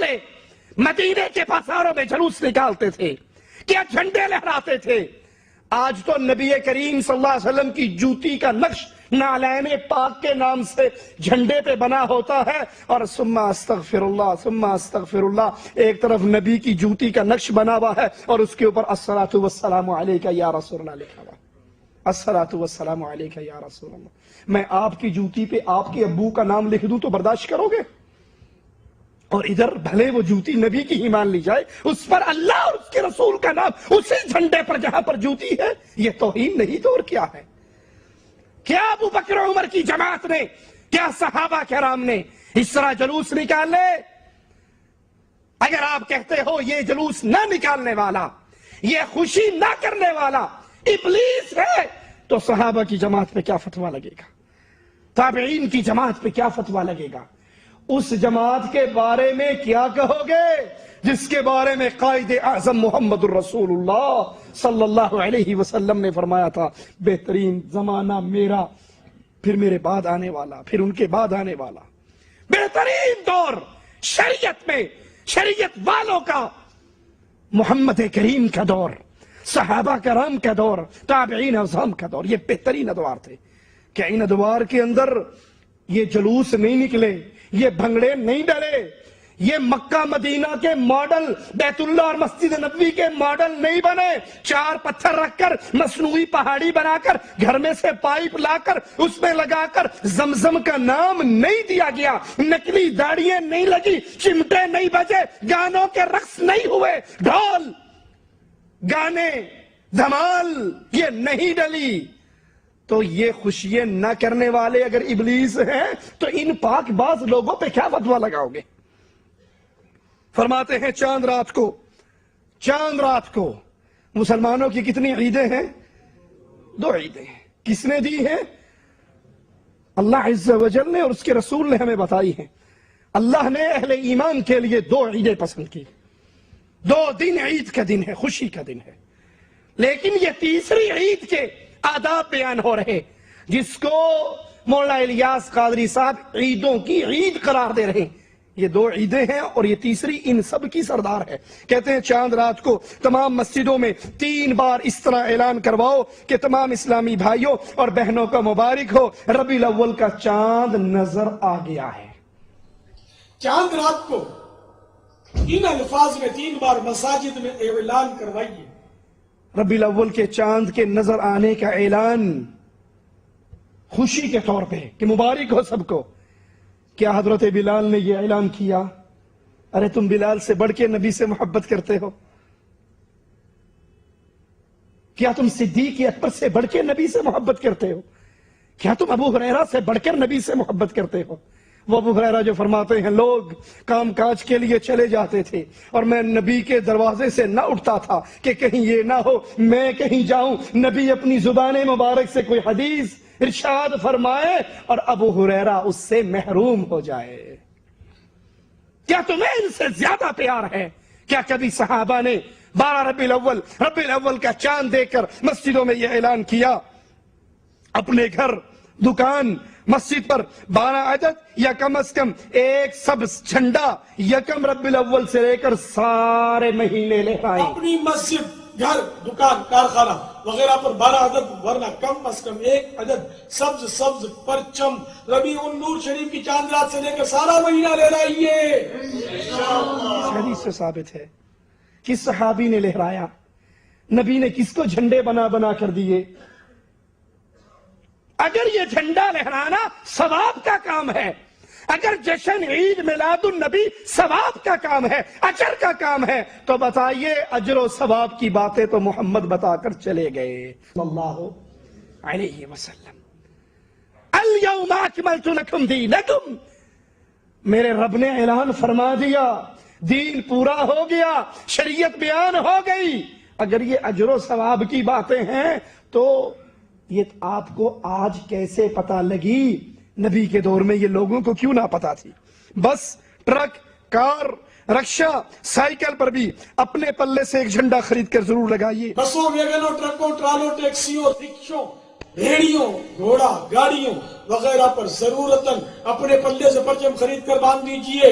والے مدینے کے بازاروں میں جلوس نکالتے تھے، کیا جھنڈے لہراتے تھے۔ آج تو نبی کریم صلی اللہ علیہ وسلم کی جوتی کا نقش نعلین پاک کے نام سے جھنڈے پہ بنا ہوتا ہے، اور ثم استغفر اللہ ثم استغفر اللہ ایک طرف نبی کی جوتی کا نقش بنا ہوا ہے اور اس کے اوپر الصلاۃ والسلام علیک یا رسول اللہ لکھا ہوا، الصلاۃ والسلام علیک یا رسول اللہ۔ میں آپ کی جوتی پہ آپ کے ابو کا نام لکھ دوں تو برداشت کرو گے؟ اور ادھر بھلے وہ جوتی نبی کی ہی مان لی جائے، اس پر اللہ اور اس کے رسول کا نام اسی جھنڈے پر جہاں پر جوتی ہے، یہ توہین نہیں تو اور کیا ہے؟ کیا ابو بکر عمر کی جماعت نے، کیا صحابہ کرام نے اس طرح جلوس نکالے؟ اگر آپ کہتے ہو یہ جلوس نہ نکالنے والا، یہ خوشی نہ کرنے والا ابلیس ہے، تو صحابہ کی جماعت پہ کیا فتویٰ لگے گا؟ تابعین کی جماعت پہ کیا فتویٰ لگے گا؟ اس جماعت کے بارے میں کیا کہو گے جس کے بارے میں قائد اعظم محمد الرسول اللہ صلی اللہ علیہ وسلم نے فرمایا تھا بہترین زمانہ میرا، پھر میرے بعد آنے والا، پھر ان کے بعد آنے والا بہترین دور شریعت میں، شریعت والوں کا محمد کریم کا دور، صحابہ کرام کا دور، تابعین اعظام کا دور، یہ بہترین ادوار تھے۔ کہ ان ادوار کے اندر یہ جلوس نہیں نکلے، یہ بھنگڑے نہیں ڈلے، یہ مکہ مدینہ کے ماڈل، بیت اللہ اور مسجد نبوی کے ماڈل نہیں بنے، چار پتھر رکھ کر مصنوعی پہاڑی بنا کر گھر میں سے پائپ لا کر اس میں لگا کر زمزم کا نام نہیں دیا گیا، نکلی داڑیاں نہیں لگی، چمٹے نہیں بجے، گانوں کے رقص نہیں ہوئے، ڈھول گانے دھمال یہ نہیں ڈلی، تو یہ خوشیاں نہ کرنے والے اگر ابلیس ہیں تو ان پاک باز لوگوں پہ کیا فتویٰ لگاؤ گے؟ فرماتے ہیں چاند رات کو مسلمانوں کی کتنی عیدیں ہیں؟ 2 عیدیں ہیں۔ کس نے دی ہیں؟ اللہ عز و جل نے اور اس کے رسول نے ہمیں بتائی ہیں۔ اللہ نے اہل ایمان کے لیے 2 عیدیں پسند کی، 2 دن عید کا دن ہے، خوشی کا دن ہے، لیکن یہ تیسری عید کے آداب بیان ہو رہے جس کو مولانا الیاس قادری صاحب عیدوں کی عید قرار دے رہے ہیں۔ یہ 2 عیدیں ہیں اور یہ تیسری ان سب کی سردار ہے۔ کہتے ہیں چاند رات کو تمام مسجدوں میں 3 بار اس طرح اعلان کرواؤ کہ تمام اسلامی بھائیوں اور بہنوں کا مبارک ہو، ربیع الاول کا چاند نظر آ گیا ہے۔ چاند رات کو ان الفاظ میں 3 بار مساجد میں اعلان کروائیے۔ ربیع الاول کے چاند کے نظر آنے کا اعلان خوشی کے طور پہ کہ مبارک ہو سب کو۔ کیا حضرت بلال نے یہ اعلان کیا؟ ارے تم بلال سے بڑھ کے نبی سے محبت کرتے ہو؟ کیا تم صدیق اکبر سے بڑھ کے نبی سے محبت کرتے ہو؟ کیا تم ابو ہریرہ سے بڑھ کر نبی سے محبت کرتے ہو؟ وہ ابو ہریرہ جو فرماتے ہیں لوگ کام کاج کے لیے چلے جاتے تھے اور میں نبی کے دروازے سے نہ اٹھتا تھا کہ کہیں یہ نہ ہو میں کہیں جاؤں نبی اپنی زبان مبارک سے کوئی حدیث ارشاد فرمائے اور ابو ہریرہ اس سے محروم ہو جائے۔ کیا تمہیں ان سے زیادہ پیار ہے؟ کیا کبھی صحابہ نے 12 ربیع الاول کا چاند دیکھ کر مسجدوں میں یہ اعلان کیا؟ اپنے گھر، دکان، مسجد پر 12 عدد یا کم از کم ایک سبز جھنڈا یکم ربیع الاول سے لے کر سارے مہینے لہرائیں۔ اپنی مسجد، گھر، دکان، کارخانہ وغیرہ پر 12 عدد ورنہ کم از کم 1 عدد سبز پرچم ربیع النور شریف کی چاند رات سے لے کر سارا مہینہ لہرائیے۔ حدیث سے ثابت ہے۔ کس صحابی نے لہرایا؟ نبی نے کس کو جھنڈے بنا بنا کر دیے؟ اگر یہ جھنڈا لہرانا ثواب کا کام ہے، اگر جشن عید میلاد النبی ثواب کا کام ہے، اجر کا کام ہے، تو بتائیے اجر و ثواب کی باتیں تو محمد بتا کر چلے گئے صلی اللہ علیہ وسلم۔ الیوم اکملت لکم دینکم، میرے رب نے اعلان فرما دیا دین پورا ہو گیا، شریعت بیان ہو گئی۔ اگر یہ اجر و ثواب کی باتیں ہیں تو یہ آپ کو آج کیسے پتہ لگی؟ نبی کے دور میں یہ لوگوں کو کیوں نہ پتا تھی؟ بس، ٹرک، کار، رکشہ، سائیکل پر بھی اپنے پلے سے ایک جھنڈا خرید کر ضرور لگائیے۔ بسوں، ویگنوں، ٹرکوں، ٹرالوں، ٹیکسیوں، رکشوں، بھیڑیوں، گھوڑا گاڑیوں وغیرہ پر ضرورتاً اپنے پلے سے پرچم خرید کر باندھ دیجئے۔